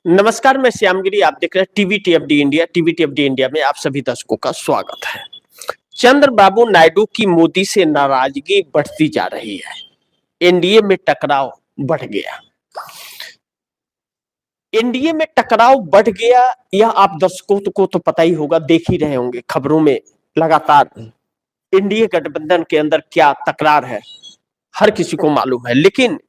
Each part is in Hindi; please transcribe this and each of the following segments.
नमस्कार, मैं श्यामगिरी। आप देख रहे हैं टीवी टीएफडी इंडिया। टीवी टीएफडी इंडिया में आप सभी दर्शकों का स्वागत है। चंद्रबाबू नायडू की मोदी से नाराजगी बढ़ती जा रही है। एनडीए में टकराव बढ़ गया। एनडीए में टकराव बढ़ गया, यह आप दर्शकों को तो पता ही होगा, देख ही रहे होंगे खबरों में लगातार। एनडीए गठबंधन के अंदर क्या तकरार है हर किसी को मालूम है, लेकिन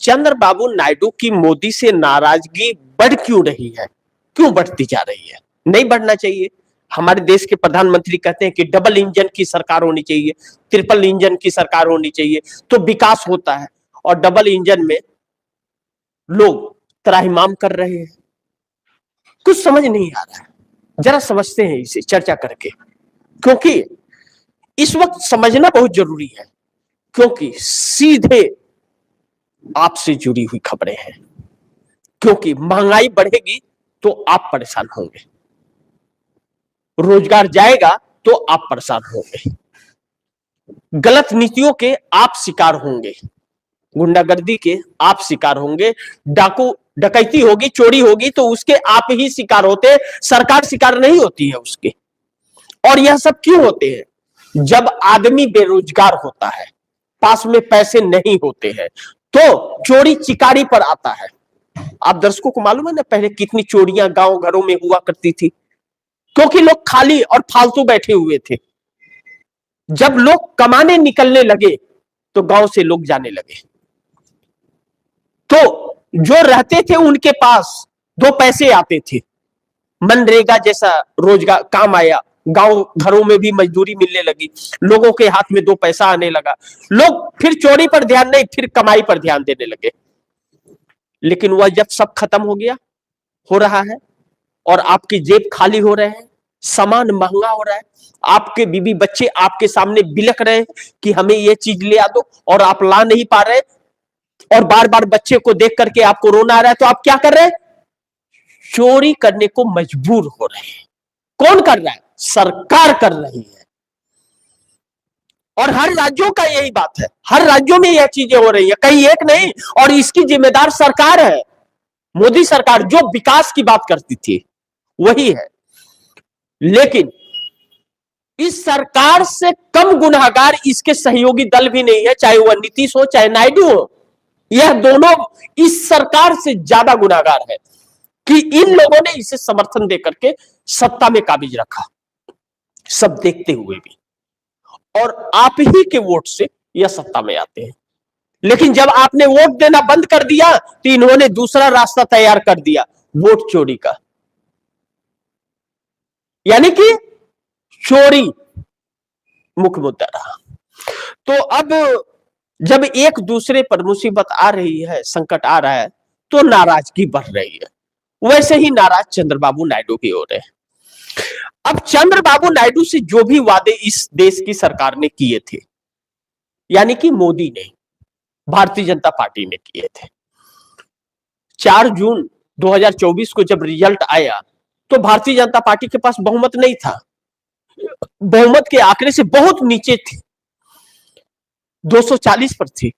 चंद्रबाबू नायडू की मोदी से नाराजगी बढ़ क्यों रही है, क्यों बढ़ती जा रही है? नहीं बढ़ना चाहिए। हमारे देश के प्रधानमंत्री कहते हैं कि डबल इंजन की सरकार होनी चाहिए, ट्रिपल इंजन की सरकार होनी चाहिए, तो विकास होता है। और डबल इंजन में लोग त्राहिमाम कर रहे हैं, कुछ समझ नहीं आ रहा है। जरा समझते हैं इसे चर्चा करके, क्योंकि इस वक्त समझना बहुत जरूरी है, क्योंकि सीधे आपसे जुड़ी हुई खबरें हैं। क्योंकि महंगाई बढ़ेगी तो आप परेशान होंगे, रोजगार जाएगा तो आप परेशान होंगे, गलत नीतियों के आप शिकार होंगे, गुंडागर्दी के आप शिकार होंगे, डाकू डकैती होगी, चोरी होगी तो उसके आप ही शिकार होते हैं, सरकार शिकार नहीं होती है उसके। और यह सब क्यों होते हैं? जब आदमी बेरोजगार होता है, पास में पैसे नहीं होते हैं, तो चोरी चिकारी पर आता है। आप दर्शकों को मालूम है ना, पहले कितनी चोरियां गांव घरों में हुआ करती थी, क्योंकि लोग खाली और फालतू बैठे हुए थे। जब लोग कमाने निकलने लगे तो गांव से लोग जाने लगे, तो जो रहते थे उनके पास दो पैसे आते थे, मनरेगा जैसा रोजगार काम आया, गांव घरों में भी मजदूरी मिलने लगी, लोगों के हाथ में दो पैसा आने लगा, लोग फिर चोरी पर ध्यान नहीं, फिर कमाई पर ध्यान देने लगे। लेकिन वह जब सब खत्म हो रहा है और आपकी जेब खाली हो रहे हैं, सामान महंगा हो रहा है, आपके बीवी बच्चे आपके सामने बिलख रहे हैं कि हमें यह चीज ले आ दो, और आप ला नहीं पा रहे, और बार बार बच्चे को देख करके आपको रोना आ रहा है, तो आप क्या कर रहे हैं? चोरी करने को मजबूर हो रहे हैं। कौन कर रहा है? सरकार कर रही है। और हर राज्यों का यही बात है, हर राज्यों में यह चीजें हो रही है, कहीं एक नहीं। और इसकी जिम्मेदार सरकार है, मोदी सरकार, जो विकास की बात करती थी वही है। लेकिन इस सरकार से कम गुनहगार इसके सहयोगी दल भी नहीं है, चाहे वह नीतीश हो चाहे नायडू हो। यह दोनों इस सरकार से ज्यादा गुनहगार है कि इन लोगों ने इसे समर्थन देकर के सत्ता में काबिज रखा, सब देखते हुए भी। और आप ही के वोट से यह सत्ता में आते हैं। लेकिन जब आपने वोट देना बंद कर दिया तो इन्होंने दूसरा रास्ता तैयार कर दिया, वोट चोरी का। यानी कि चोरी मुख्य मुद्दा रहा। तो अब जब एक दूसरे पर मुसीबत आ रही है, संकट आ रहा है, तो नाराजगी बढ़ रही है। वैसे ही नाराज चंद्रबाबू नायडू भी हो रहे हैं। अब चंद्रबाबू नायडू से जो भी वादे इस देश की सरकार ने किए थे, यानी कि मोदी ने, भारतीय जनता पार्टी ने किए थे, 4 जून 2024 को जब रिजल्ट आया तो भारतीय जनता पार्टी के पास बहुमत नहीं था, बहुमत के आंकड़े से बहुत नीचे थी, 240 पर थी,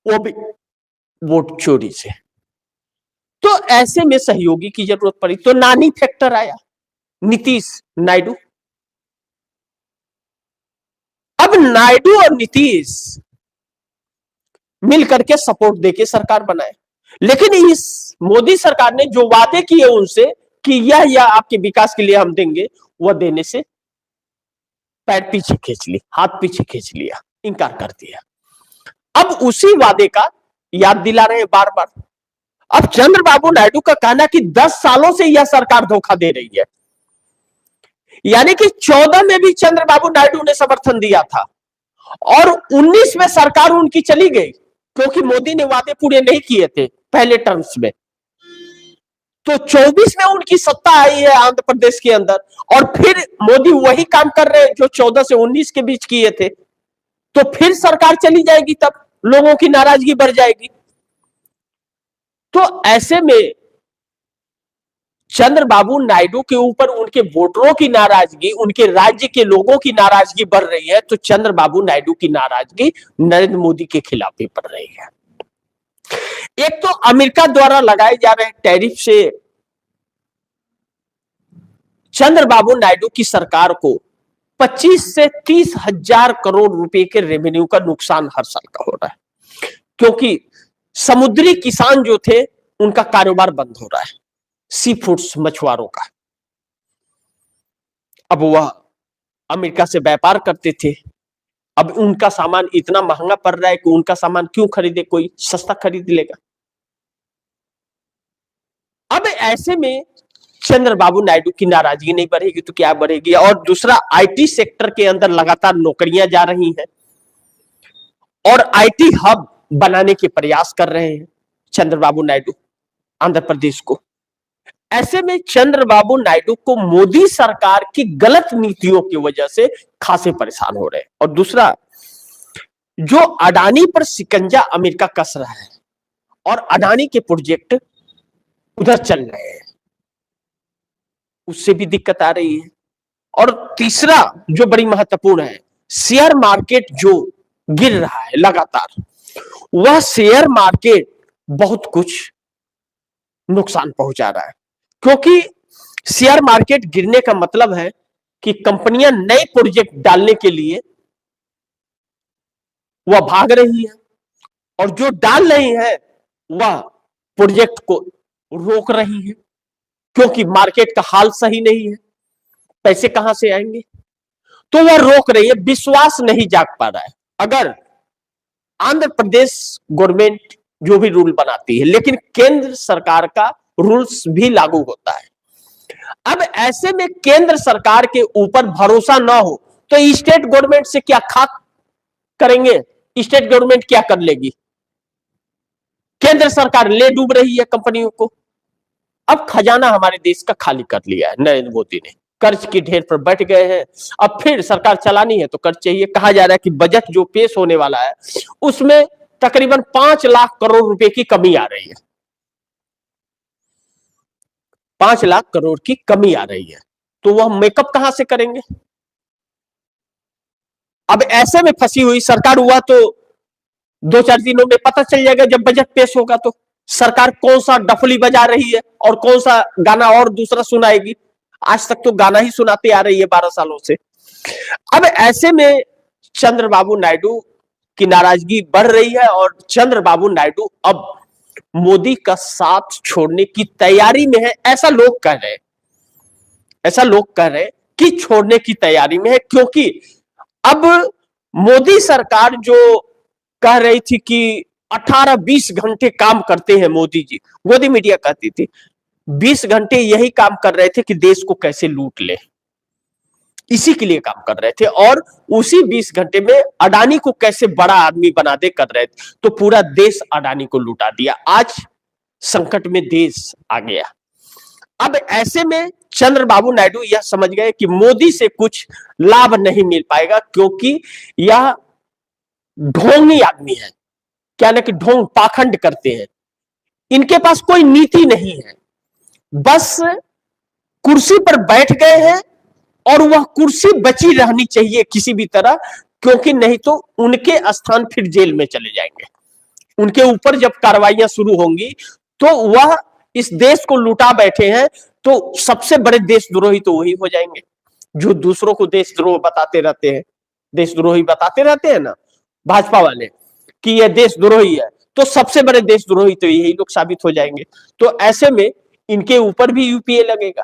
वो भी वोट चोरी से। तो ऐसे में सहयोगी की जरूरत पड़ी, तो नानी फैक्टर आया, नीतीश नायडू। अब नायडू और नीतीश मिलकर के सपोर्ट देके सरकार बनाए। लेकिन इस मोदी सरकार ने जो वादे किए उनसे कि यह आपके विकास के लिए हम देंगे, वह देने से पैर पीछे खींच ली, हाथ पीछे खींच लिया, इनकार कर दिया। अब उसी वादे का याद दिला रहे हैं बार बार। अब चंद्रबाबू नायडू का कहना कि 10 सालों से यह सरकार धोखा दे रही है, यानी कि 14 में भी चंद्रबाबू नायडू ने समर्थन दिया था और 19 में सरकार उनकी चली गई, क्योंकि मोदी ने वादे पूरे नहीं किए थे पहले टर्म्स में। तो 24 में उनकी सत्ता आई है आंध्र प्रदेश के अंदर, और फिर मोदी वही काम कर रहे हैं जो 14 से 19 के बीच किए थे। तो फिर सरकार चली जाएगी, तब लोगों की नाराजगी बढ़ जाएगी। तो ऐसे में चंद्रबाबू नायडू के ऊपर उनके वोटरों की नाराजगी, उनके राज्य के लोगों की नाराजगी बढ़ रही है, तो चंद्रबाबू नायडू की नाराजगी नरेंद्र मोदी के खिलाफ भी बढ़ रही है। एक तो अमेरिका द्वारा लगाए जा रहे टैरिफ से चंद्रबाबु नायडू की सरकार को 25 से 30 हजार करोड़ रुपए के रेवेन्यू का नुकसान हर साल का हो रहा है, क्योंकि समुद्री किसान जो थे उनका कारोबार बंद हो रहा है, सी फूड्स मछुआरों का। अब वह अमेरिका से व्यापार करते थे, अब उनका सामान इतना महंगा पड़ रहा है कि उनका सामान क्यों खरीदे, कोई सस्ता खरीद लेगा। अब ऐसे में चंद्रबाबु नायडू की नाराजगी नहीं बढ़ेगी तो क्या बढ़ेगी। और दूसरा, आईटी सेक्टर के अंदर लगातार नौकरियां जा रही हैं और आईटी हब बनाने के प्रयास कर रहे हैं चंद्रबाबु नायडू आंध्र प्रदेश को। ऐसे में चंद्रबाबु नायडू को मोदी सरकार की गलत नीतियों की वजह से खासे परेशान हो रहे हैं। और दूसरा, जो अडानी पर शिकंजा अमेरिका कस रहा है और अडानी के प्रोजेक्ट उधर चल रहे हैं, उससे भी दिक्कत आ रही है। और तीसरा जो बड़ी महत्वपूर्ण है, शेयर मार्केट जो गिर रहा है लगातार, वह शेयर मार्केट बहुत कुछ नुकसान पहुंचा रहा है, क्योंकि शेयर मार्केट गिरने का मतलब है कि कंपनियां नए प्रोजेक्ट डालने के लिए वह भाग रही है और जो डाल रही है वह प्रोजेक्ट को रोक रही है, क्योंकि मार्केट का हाल सही नहीं है, पैसे कहां से आएंगे, तो वह रोक रही है। विश्वास नहीं जाग पा रहा है। अगर आंध्र प्रदेश गवर्नमेंट जो भी रूल बनाती है, लेकिन केंद्र सरकार का रूल्स भी लागू होता है। अब ऐसे में केंद्र सरकार के ऊपर भरोसा ना हो तो स्टेट गवर्नमेंट से क्या खाक करेंगे, स्टेट गवर्नमेंट क्या कर लेगी। केंद्र सरकार ले डूब रही है कंपनियों को। अब खजाना हमारे देश का खाली कर लिया है नरेंद्र मोदी ने, कर्ज की ढेर पर बैठ गए हैं। अब फिर सरकार चलानी है तो कर्ज चाहिए। कहा जा रहा है कि बजट जो पेश होने वाला है उसमें तकरीबन 5 लाख करोड़ रुपए की कमी आ रही है, 5 लाख करोड़ की कमी आ रही है, तो वह मेकअप कहां से करेंगे। अब ऐसे में फंसी हुई सरकार हुआ तो 2-4 दिनों में पता चल जाएगा जब बजट पेश होगा तो सरकार कौन सा डफली बजा रही है और कौन सा गाना और दूसरा सुनाएगी। आज तक तो गाना ही सुनाते आ रही है 12 सालों से। अब ऐसे में चंद्रबाबु नायडू की नाराजगी बढ़ रही है और चंद्रबाबु नायडू अब मोदी का साथ छोड़ने की तैयारी में है, ऐसा लोग कह रहे हैं, ऐसा लोग कह रहे हैं कि छोड़ने की तैयारी में है। क्योंकि अब मोदी सरकार जो कह रही थी कि 18-20 घंटे काम करते हैं मोदी जी, मोदी मीडिया कहती थी 20 घंटे यही काम कर रहे थे कि देश को कैसे लूट ले, इसी के लिए काम कर रहे थे। और उसी 20 घंटे में अडानी को कैसे बड़ा आदमी बना दे कर रहे थे, तो पूरा देश अडानी को लुटा दिया। आज संकट में देश आ गया। अब ऐसे में चंद्रबाबु नायडू यह समझ गए कि मोदी से कुछ लाभ नहीं मिल पाएगा, क्योंकि यह ढोंगी आदमी है, क्या ना कि ढोंग पाखंड करते हैं। इनके पास कोई नीति नहीं है, बस कुर्सी पर बैठ गए हैं और वह कुर्सी बची रहनी चाहिए किसी भी तरह, क्योंकि नहीं तो उनके स्थान फिर जेल में चले जाएंगे। उनके ऊपर जब कार्रवाइयां शुरू होंगी तो वह इस देश को लुटा बैठे हैं, तो सबसे बड़े देशद्रोही तो वही हो जाएंगे जो दूसरों को देशद्रोह बताते रहते हैं, देशद्रोही बताते रहते हैं ना भाजपा वाले कि यह देशद्रोही है, तो सबसे बड़े देशद्रोही तो यही लोग साबित हो जाएंगे। तो ऐसे में इनके ऊपर भी यूपीए लगेगा।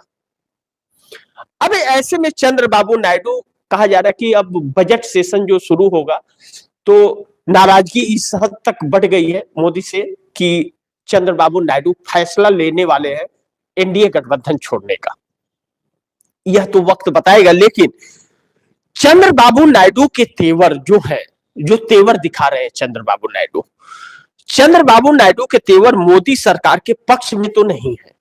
अब ऐसे में चंद्रबाबु नायडू, कहा जा रहा है कि अब बजट सेशन जो शुरू होगा तो नाराजगी इस हद तक बढ़ गई है मोदी से कि चंद्रबाबु नायडू फैसला लेने वाले हैं एनडीए गठबंधन छोड़ने का। यह तो वक्त बताएगा, लेकिन चंद्रबाबु नायडू के तेवर जो है, जो तेवर दिखा रहे हैं चंद्रबाबु नायडू के तेवर मोदी सरकार के पक्ष में तो नहीं है,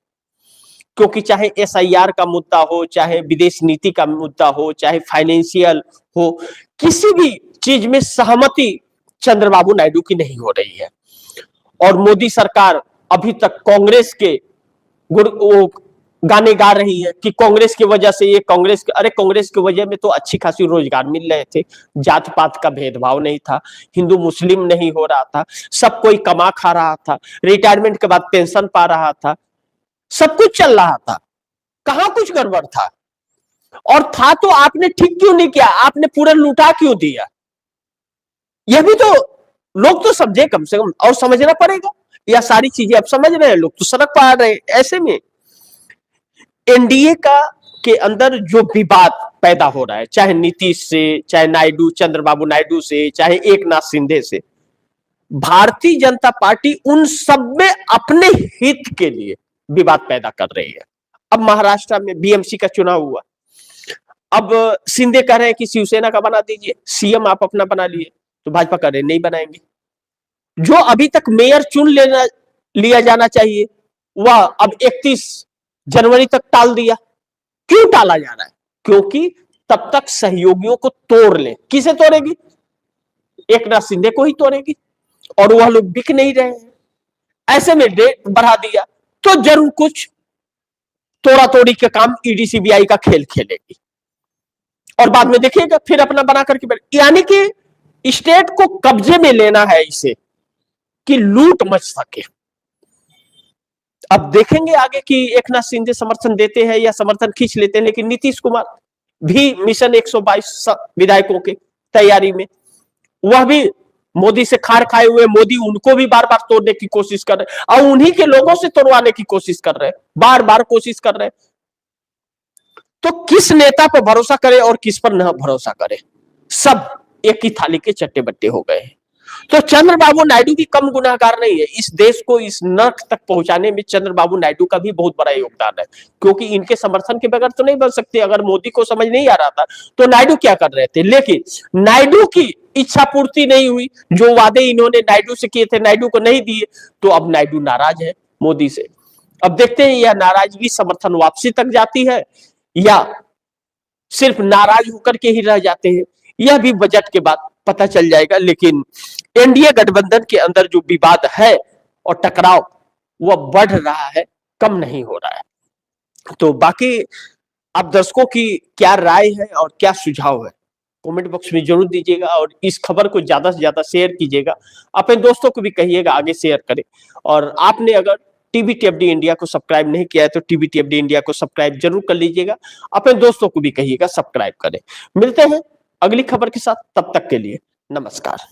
क्योंकि चाहे एसआईआर का मुद्दा हो, चाहे विदेश नीति का मुद्दा हो, चाहे फाइनेंशियल हो, किसी भी चीज में सहमति चंद्रबाबु नायडू की नहीं हो रही है। और मोदी सरकार अभी तक कांग्रेस के गाने गा रही है कि कांग्रेस की वजह से ये कांग्रेस, अरे कांग्रेस की वजह में तो अच्छी खासी रोजगार मिल रहे थे, जात पात का भेदभाव नहीं था, हिंदू मुस्लिम नहीं हो रहा था, सब कोई कमा खा रहा था, रिटायरमेंट के बाद पेंशन पा रहा था, सब कुछ चल रहा था, कहां कुछ गड़बड़ था? और था तो आपने ठीक क्यों नहीं किया? आपने पूरा लुटा क्यों दिया? यह भी तो लोग तो समझे कम से कम, और समझना पड़ेगा। यह सारी चीजें अब समझ रहे हैं लोग, तो सड़क पर आ रहे हैं। ऐसे में एनडीए का के अंदर जो विवाद पैदा हो रहा है, चाहे नीतीश से, चाहे नायडू, चंद्रबाबू नायडू से, चाहे एकनाथ शिंदे से, भारतीय जनता पार्टी उन सब में अपने हित के लिए विवाद पैदा कर रही है। अब महाराष्ट्र में बीएमसी का चुनाव हुआ, अब शिंदे कह रहे हैं कि शिवसेना का बना दीजिए, सीएम आप अपना बना लिए, तो भाजपा कह रहे नहीं बनाएंगे। जो अभी तक मेयर चुन लिया जाना चाहिए, वह अब 31 जनवरी तक टाल दिया। क्यों टाला जा रहा है? क्योंकि तब तक सहयोगियों को तोड़ ले। किसे तोड़ेगी? एकनाथ शिंदे को ही तोड़ेगी, और वह लोग बिक नहीं रहे हैं। ऐसे में डेट बढ़ा दिया तो जरूर कुछ तोड़ा तोड़ी के काम ईडी सीबीआई का खेल खेलेगी, और बाद में देखिएगा फिर अपना बना करके बैठ। यानी कि स्टेट को कब्जे में लेना है इसे, कि लूट मच सके। अब देखेंगे आगे कि एकनाथ शिंदे समर्थन देते हैं या समर्थन खींच लेते हैं, लेकिन नीतीश कुमार भी मिशन 122 विधायकों के तैयारी में, वह भी मोदी से खार खाए हुए, मोदी उनको भी बार बार तोड़ने की कोशिश कर रहे हैं, और उन्हीं के लोगों से तोड़वाने की कोशिश कर रहे हैं, बार बार कोशिश कर रहे हैं। तो किस नेता पर भरोसा करे और किस पर न भरोसा करे? सब एक ही थाली के चट्टे बट्टे हो गए हैं। तो चंद्रबाबू नायडू भी कम गुनाहगार नहीं है। इस देश को इस नर्क तक पहुंचाने में चंद्रबाबू नायडू का भी बहुत बड़ा योगदान है, क्योंकि इनके समर्थन के बगैर तो नहीं बन सकते। अगर मोदी को समझ नहीं आ रहा था तो नायडू क्या कर रहे थे, लेकिन नायडू की इच्छा पूर्ति नहीं हुई। जो वादे इन्होंने नायडू से किए थे, नायडू को नहीं दिए, तो अब नायडू नाराज है मोदी से। अब देखते हैं यह नाराजगी समर्थन वापसी तक जाती है या सिर्फ नाराज होकर के ही रह जाते हैं। यह भी बजट के बाद पता चल जाएगा। लेकिन एनडीए गठबंधन के अंदर जो विवाद है और टकराव, वह बढ़ रहा है, कम नहीं हो रहा है। तो बाकी आप दर्शकों की क्या राय है और क्या सुझाव है, कमेंट बॉक्स में जरूर दीजिएगा, और इस खबर को ज्यादा से ज्यादा शेयर कीजिएगा। अपने दोस्तों को भी कहिएगा आगे शेयर करें। और आपने अगर टीबीटीएफडी इंडिया को सब्सक्राइब नहीं किया है तो टीबीटीएफडी इंडिया को सब्सक्राइब जरूर कर लीजिएगा। अपने दोस्तों को भी कहिएगा सब्सक्राइब करें। मिलते हैं अगली खबर के साथ, तब तक के लिए नमस्कार।